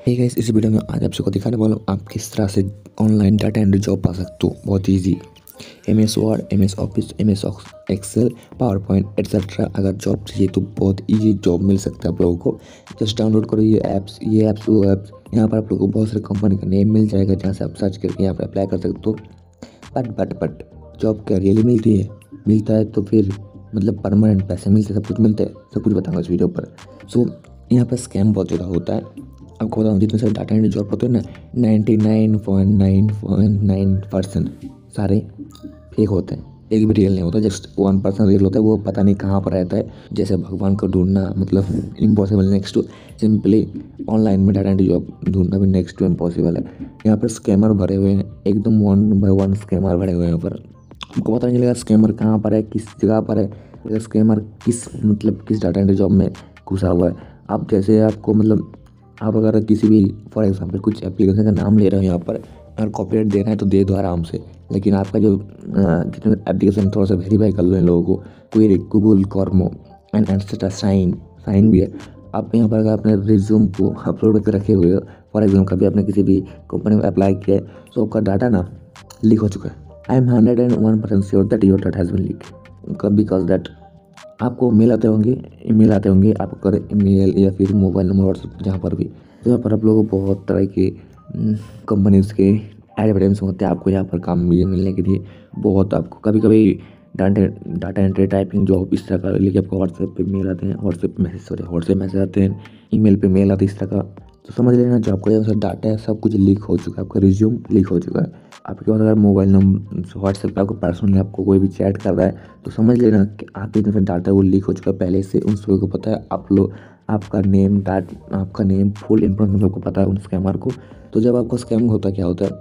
Hey guys, इस video में आज आप सबको दिखाने वाला हूँ आप किस तरह से ऑनलाइन डाटा एंट्री जॉब पा सकते हो बहुत easy. MS word, MS office, MS excel, power point etcetera अगर जॉब चाहिए तो बहुत इजी जॉब मिल सकता है आप लोगों को। जस्ट डाउनलोड करो ये ऐप्स वो ऐप्स। यहाँ पर आप लोगों को बहुत सारे कंपनी का नेम मिल जाएगा जहाँ से आप सर्च करके यहाँ पर अप्लाई कर सकते हो। बट जॉब क्या रियली मिलती है? मिलता है तो फिर मतलब परमानेंट पैसे मिलते हैं, सब कुछ मिलता है, सब कुछ बताऊंगा इस वीडियो पर। सो यहाँ पर स्कैम बहुत ज़्यादा होता है। आपको बताऊँ जितने सारे डाटा एंट्री जॉब होते हैं ना, 99.999% सारे फेक होते हैं। एक भी रियल नहीं होता, जस्ट 1% रियल होता है, वो पता नहीं कहाँ पर रहता है। जैसे भगवान को ढूंढना मतलब impossible next to simply online में डाटा एंट्री जॉब ढूंढना भी नेक्स्ट टू इम्पॉसिबल है। यहाँ पर स्कैमर भरे हुए हैं, एकदम 1 by 1 स्कैमर भरे हुए हैं यहाँ पर। आपको पता नहीं चलेगा स्कैमर कहाँ पर है, किस जगह पर है, स्कैमर किस डाटा एंट्री जॉब में घुसा हुआ है। आप जैसे आपको मतलब आप अगर किसी भी फॉर एग्जांपल कुछ एप्लीकेशन का नाम ले रहे हो यहाँ पर, अगर कॉपीराइट देना है तो दे दो आराम से, लेकिन आपका जो जितने एप्लीकेशन थोड़ा सा वेरीफाई कर लो इन लोगों को, कोई Google Kormo and etcetera sign भी है। आप यहाँ पर अगर अपने रिज्यूम को अपलोड करके रखे हुए हो, फॉर एग्जाम्पल कभी आपने किसी भी कंपनी में अप्लाई किया है तो आपका डाटा ना लीक हो चुका है। I am 101% sure that your data has been leak because that आपको मेल आते होंगे आपका ईमेल या फिर मोबाइल नंबर व्हाट्सएप जहाँ पर भी, तो यहाँ पर आप लोगों को बहुत तरह के कंपनीज़ के एडवर्टाइजमेंट होते हैं आपको यहाँ पर काम मिलने के लिए। बहुत आपको कभी कभी डाटा एंट्री टाइपिंग जॉब इस तरह का लेके आपको व्हाट्सएप पे मेल आते हैं, व्हाट्सएप मैसेज आते हैं, ईमेल पे मेल आते हैं इस तरह का। तो समझ लेना जो आपका जो डाटा है सब कुछ लीक हो चुका है, आपका रिज्यूम लीक हो चुका है। आपके पास अगर मोबाइल नंबर व्हाट्सएप पे आपको पर्सनली आपको कोई भी चैट कर रहा है तो समझ लेना कि आपके जो डाटा वो लीक हो चुका है पहले से। उन सभी को पता है, आपका नेम फुल इन्फॉर्मेशन सबको पता है उन स्कैमर को। तो जब आपको स्कैम होता है क्या होता है,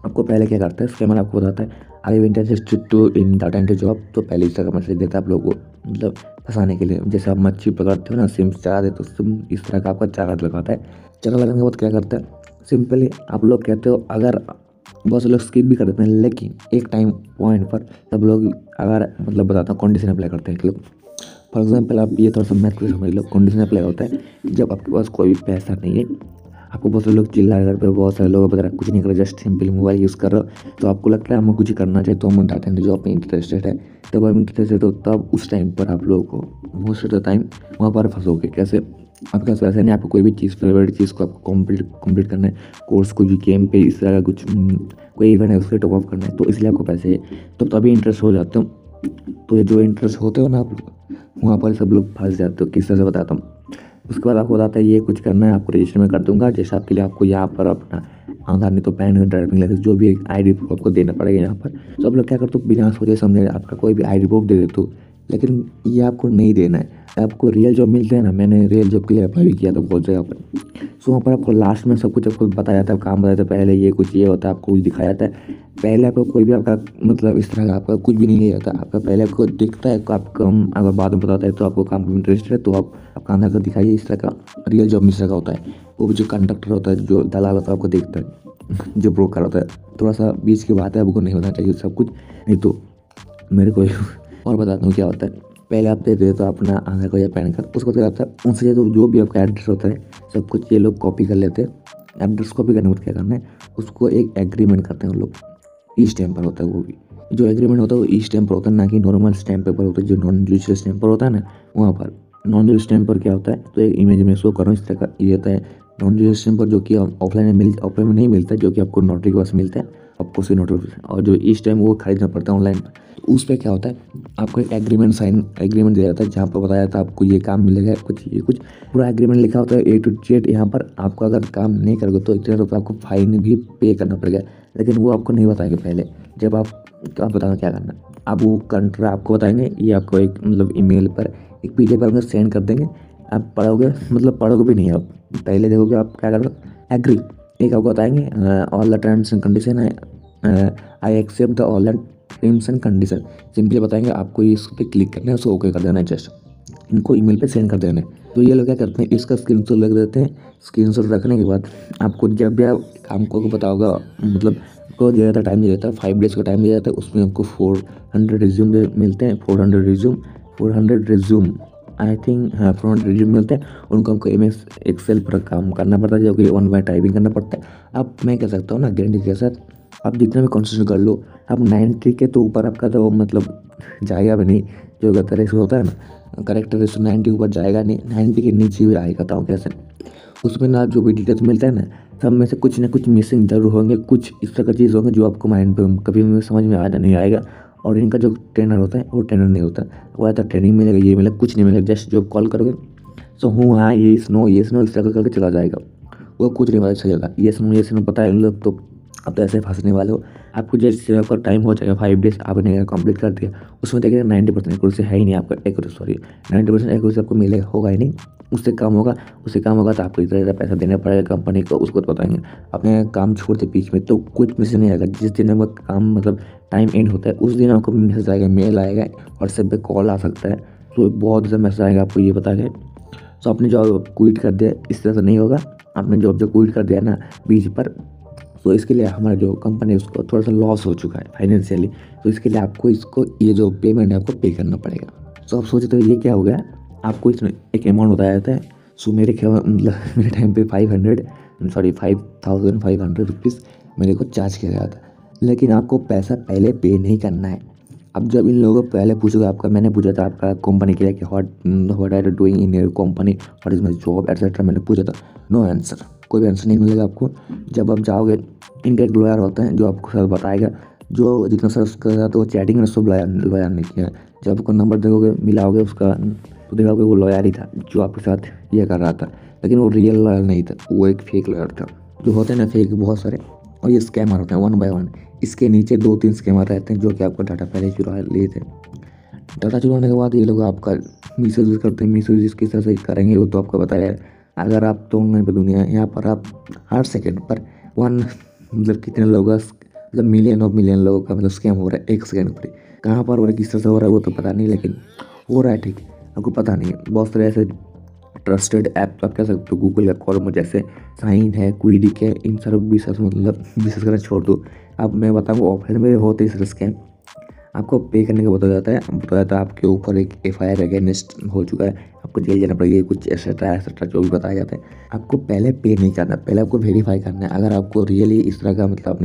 आपको पहले क्या करता है स्कैमर, आपको बताता है I am interested to in data entry job, तो पहले इस तरह का मैसेज देता है आप लोगों को मतलब फंसाने के लिए। जैसे आप मच्छी पकड़ते हो ना, सिम चला देते हो, सिम इस तरह का आपका चारा लगाता है। चारा लगाने के बाद क्या करता है, सिंपली आप लोग कहते हो, अगर बहुत से लोग स्किप भी कर देते हैं, लेकिन एक टाइम पॉइंट पर सब लोग अगर मतलब बताता हूँ कंडीशन अप्लाई करते हैं। फॉर एग्जाम्पल आप ये थोड़ा सा मैथ को समझ लो, कंडीशन अप्लाई होता है जब आपके पास कोई भी पैसा नहीं है, आपको बहुत सारे लोग चिल्ला रहे हैं, बहुत सारे लोग बता रहे कुछ नहीं कर रहे, जस्ट सिंपली मोबाइल यूज़ कर रहे हो, तो आपको लगता है हमें कुछ करना चाहिए, तो हम डाटा एंट्री जॉब में इंटरेस्टेड है। तब आप इंटरेस्टेड हो तब उस टाइम पर आप लोगों को मोस्ट ऑफ द टाइम वहाँ पर फंसोगे। कैसे? आपके पास पैसा नहीं, आपको कोई भी चीज़ फेवरेट चीज़ को आपको कंप्लीट करना है, कोर्स कोई भी गेम पे इस तरह का कुछ कोई इवेंट है उसके टॉप अप करना है, तो इसलिए आपको पैसे तो तभी इंटरेस्ट हो जाते हो। तो ये जो इंटरेस्ट होते हो ना आप वहाँ पर सब लोग फंस जाते हो। किस तरह से बताता हूँ। उसके बाद आपको बताता है ये कुछ करना है, आपको रजिस्टर में कर दूंगा, जैसे आपके लिए आपको यहाँ पर अपना आधार नहीं तो पैन, ड्राइविंग लाइसेंस, जो भी एक ID प्रूफ आपको देना पड़ेगा यहाँ पर। तो आप लोग क्या करते हो, बिना सोचे समझे आपका कोई भी ID प्रूफ दे देते हो, लेकिन ये आपको नहीं देना है। आपको रियल जॉब मिलते हैं ना, मैंने रियल जॉब के लिए अप्लाई भी किया था बहुत जगह पर। सो वहाँ पर आपको लास्ट में सब कुछ आपको बताया जाता है, काम बताया जाता है, पहले ये होता है, आपको कुछ दिखाया जाता है। पहले आपको कोई भी आपका मतलब इस तरह का आपका कुछ भी नहीं लिया जाता, आपका पहले आपको दिखता है आपका अगर बाद में बताता है तो आपको काम में इंटरेस्ट है तो आप आपका आधार कार्ड दिखाइए। इस तरह का रियल जॉब में इस तरह का होता है। वो भी जो कंडक्टर होता है, जो दलाल होता है, आपको देखता है, जो ब्रोकर होता है, थोड़ा सा बीच की बात है, आपको नहीं होना चाहिए सब कुछ, नहीं तो मेरे को और बताता हूँ क्या होता है। पहले आप दे देते हो अपना आधार कार्ड या पैन कार्ड, उसको क्या होता है उनसे तो जो भी आपका एड्रेस होता है सब कुछ ये लोग कॉपी कर लेते हैं। एड्रेस कॉपी करने के बाद क्या करना है, उसको एक एग्रीमेंट करते हैं वो लोग, ई स्टैम्प पर होता है। वो भी जो एग्रीमेंट होता है वो ई स्टैम्प पर होता है, ना कि नॉर्मल स्टैम्प पेपर होता है जो नॉन जुडिशियल स्टैम्प पर होता है ना। वहाँ पर नॉन जुडिशियल स्टैम्प पर क्या होता है, तो एक इमेज में शो कर रहा हूँ इस तरह का ये होता है नॉन जुडिशियल स्टैम्प पर, जो कि ऑफलाइन में नहीं मिलता है, जो कि आपको नोटरी के पास मिलता है, आपको उसकी नोटिफिकेशन। और जो ई स्टैम्प वो खरीदना पड़ता है ऑनलाइन। तो उस पर क्या होता है, आपको एक एग्रीमेंट दिया जाता है जहाँ पर बताया जाता है आपको ये काम मिलेगा, कुछ पूरा एग्रीमेंट लिखा होता है A to Z। यहाँ पर आपको अगर काम नहीं करोगे तो इतने रुपये आपको फाइन भी पे करना पड़ेगा, लेकिन वो आपको नहीं बताएंगे पहले। जब आप बताना क्या करना, आप वो कंट्रा आपको बताएंगे, ये आपको एक मतलब ईमेल पर एक PDF पर सेंड कर देंगे। आप पढ़ोगे भी नहीं, आप पहले देखोगे आप क्या करोगे, एग्री, एक आपको बताएंगे all the terms and condition है, I accept the all the terms and condition, simply बताएंगे आपको इस पर क्लिक करना है, उसको ओके कर देना है, जस्ट इनको ईमेल पे सेंड कर देना है। तो ये लोग क्या करते हैं, इसका स्क्रीनशॉट रख देते हैं। स्क्रीनशॉट रखने के बाद आपको जब भी आप काम को पता होगा मतलब को दिया जाता है, टाइम दिया जाता है, 5 डेज़ का टाइम दिया जाता है। उसमें आपको 400 रिज्यूम मिलते हैं, 400 रिज्यूम आई थिंक हाँ फ्रंट रिज्यूम मिलते हैं, उनको हमको MS एक्सेल पर काम करना पड़ता है, जो कि 1 बाय टाइपिंग करना पड़ता है। अब मैं कह सकता हूँ ना गारंटी के साथ आप जितना भी कंसिडर कर लो, अब 90 के तो ऊपर आपका तो मतलब जाएगा भी नहीं। जो कहते रेशो होता है ना, करेक्ट रेशो 90 ऊपर जाएगा नहीं, 90 के नीचे भी आएगा तो कैसे। उसमें ना जो भी डिटेल्स मिलता है ना, सब में से कुछ ना कुछ मिसिंग जरूर होंगे, कुछ इस तरह का चीज़ होंगे जो आपको माइंड पे कभी भी समझ में आना नहीं आएगा। और इनका जो ट्रेनर होता है वो ट्रेनर नहीं होता, वो आता ट्रेनिंग मिलेगा, ये मिलेगा, कुछ नहीं मिलेगा। जस्ट जो कॉल करोगे सो हूँ हाँ ये नो इस तरह करके चला जाएगा, वो कुछ नहीं पता चलेगा। ये नो पता है इन लोग तो अब तो ऐसे फंसने वाले हो। आपको जैसे आपका टाइम हो जाएगा 5 डेज, आपने कंप्लीट कर दिया, उसमें देखिए 90% एक्यूरेसी है ही नहीं आपका, 90% एक्यूरेसी आपको मिलेगा होगा ही नहीं। उससे कम होगा तो आपको इतना ज़्यादा पैसा देना पड़ेगा कंपनी को, उसको तो बताएंगे। अपने काम छोड़ दे बीच में तो कुछ मैसेज नहीं आएगा। जिस दिन आपका काम मतलब टाइम एंड होता है उस दिन आपको मैसेज आएगा, मेल आएगा, व्हाट्सएप पे कॉल आ सकता है। तो बहुत ज़्यादा मैसेज आएगा आपको ये बता के। तो आपने जॉब क्विट कर दिया, इस तरह से नहीं होगा। आपने जॉब जो क्विट कर दिया ना बीच पर, तो इसके लिए हमारा जो कंपनी है उसको थोड़ा सा लॉस हो चुका है फाइनेंशियली, तो इसके लिए आपको इसको ये जो पेमेंट है आपको पे करना पड़ेगा। तो आप सोचे तो ये क्या हो गया, आपको इसमें एक अमाउंट बताया जाता है। सो मेरे ख्याल मतलब मेरे टाइम पे 5,500 रुपीज़ मेरे को चार्ज किया गया था। लेकिन आपको पैसा पहले पे नहीं करना है। अब जब इन लोगों को पहले पूछोगे आपका, मैंने पूछा था आपका कंपनी के लिए कि what are you doing in your company, what is my job etcetera, मैंने पूछा था। नो आंसर, कोई भी आंसर नहीं मिलेगा आपको। जब आप जाओगे, इनका एक लॉयर होता है जो आपको सब बताएगा, जो जितना सर उसका साथ वो चैटिंग में सब लॉयर ने किया। जब आपको नंबर देखोगे मिलाओगे उसका, तो देखोगे वो लॉयर ही था जो आपके साथ ये कर रहा था। लेकिन वो रियल लॉयर नहीं था, वो एक फेक लॉयर था। जो होते हैं ना फेक बहुत सारे, और ये स्कैमर होते हैं 1 बाय 1। इसके नीचे 2-3 स्कैमर रहते हैं जो कि आपका डाटा पहले चुरा लिए थे। डाटा चुराने के बाद ये लोग आपका मिसयूज करते हैं। मिसयूज किस तरह से करेंगे वो तो आपको बताया। अगर आप तो ऑनलाइन पर दुनिया यहाँ पर आप हर सेकंड पर मतलब कितने लोगों का मतलब मिलियन लोगों का मतलब स्कैम हो रहा है एक सेकंड पर। कहाँ पर हो रहा है, किस तरह से हो रहा है वो तो पता नहीं, लेकिन हो रहा है, ठीक है, आपको पता नहीं है। बहुत सारे ऐसे ट्रस्टेड ऐप आप कह सकते हो, गूगल का कॉलम जैसे साइन है, क्विडिक है, इन सब विश्वास करना छोड़ दो। अब मैं बताऊँगा ऑफलाइन में होते इस स्कैम, आपको पे करने का बताया जाता है आपके ऊपर एक FIR अगेंस्ट हो चुका है, आपको जेल जाना पड़ेगा, कुछ एक्सेट्रा जो भी बताया जाता है। आपको पहले पे नहीं करना, पहले आपको वेरीफाई करना है। अगर आपको रियली इस तरह का मतलब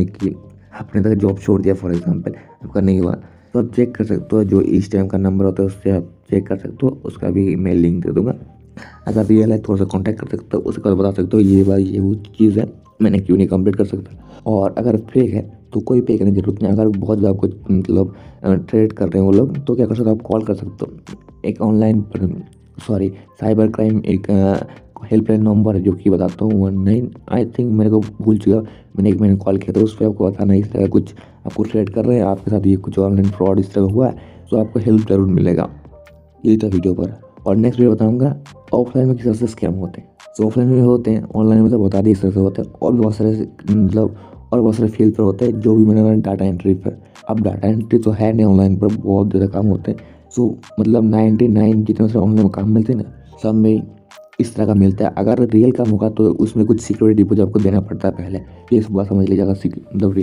आपने तक जॉब छोड़ दिया फॉर एग्जाम्पल, आपका नहीं हुआ, तो आप चेक कर सकते हो। जो इस टाइम का नंबर होता है उससे आप चेक कर सकते हो, उसका भी मैं लिंक दे दूँगा। अगर रियल है थोड़ा सा कॉन्टैक्ट कर सकते हो, उसके बाद बता सकते हो ये भाई ये वो चीज़ है, मैंने क्यों नहीं कंप्लीट कर सकता। और अगर फेक है तो कोई पे करने की जरूरत नहीं। अगर बहुत ज़्यादा कुछ मतलब ट्रेड कर रहे हैं वो लोग, तो क्या कर सकते हो, आप कॉल कर सकते हो। एक ऑनलाइन साइबर क्राइम एक हेल्पलाइन नंबर है जो कि बताता हूँ 19, आई थिंक मेरे को भूल चुका, मैंने 1 महीने कॉल किया था। उस पर आपको बताना इस तरह कुछ आपको ट्रेड कर रहे हैं, आपके साथ ये कुछ ऑनलाइन फ्रॉड इस तरह हुआ है, तो आपको हेल्प जरूर मिलेगा। यही था वीडियो पर। और नेक्स्ट वीडियो बताऊंगा ऑफलाइन में किस तरह से स्कैम होते हैं। तो ऑफलाइन में होते हैं, ऑनलाइन में तो बता दिए इस तरह से होते हैं। और भी बहुत सारे मतलब और बहुत सारे फील्ड पर होते हैं जो भी मैंने डाटा एंट्री पर। अब डाटा एंट्री तो है नहीं, ऑनलाइन पर बहुत ज़्यादा काम होते हैं। सो मतलब 99 जितने से ऑनलाइन काम मिलते हैं ना, सब में इस तरह का मिलता है। अगर रियल काम होगा तो उसमें कुछ सिक्योरिटी डिपॉजिट आपको देना पड़ता है पहले, ये इस बात समझ लीजिएगा। मतलब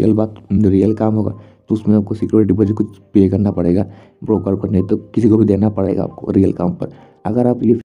रियल काम होगा तो उसमें आपको सिक्योरिटी डिपॉजिट कुछ पे करना पड़ेगा ब्रोकर को, नहीं तो किसी को भी देना पड़ेगा आपको रियल काम पर। अगर आप ये